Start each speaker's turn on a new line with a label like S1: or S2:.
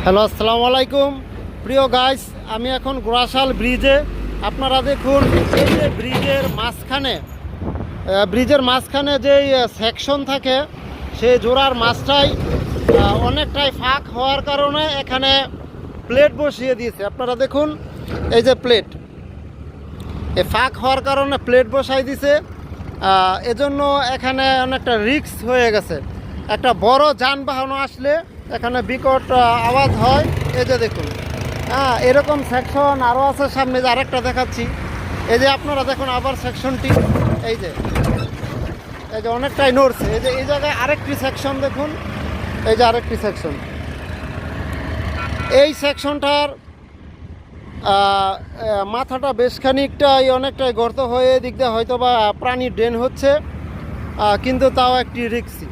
S1: Hello, আসসালামু আলাইকুম প্রিয় গাইস। আমি এখন গোড়াশাল ব্রিজে। আপনারা দেখুন, এই যে ব্রিজের মাঝখানে যেই সেকশন থাকে, সেই জোড়ার মাছটাই অনেকটাই ফাঁক হওয়ার কারণে এখানে প্লেট বসিয়ে দিয়েছে। আপনারা দেখুন, এই যে প্লেট, এই ফাঁক হওয়ার কারণে প্লেট বসাই দিছে। এজন্য এখানে অনেকটা রিস্ক হয়ে গেছে। একটা বড় যানবাহন আসলে এখানে বিকট আওয়াজ হয়। এই যে দেখুন, এরকম সেকশন আরও আছে সামনে, যে আরেকটা দেখাচ্ছি। এই যে আপনারা দেখুন আবার সেকশনটি, এই যে অনেকটাই নড়ছে। এই যে এই জায়গায় আরেকটি সেকশন দেখুন, এই যে আরেকটি সেকশন। এই সেকশনটার মাথাটা বেশ খানিকটাই অনেকটাই গর্ত হয়ে দিক দিয়ে হয়তো বা প্রাণী ড্রেন হচ্ছে, কিন্তু তাও একটি রিস্কি।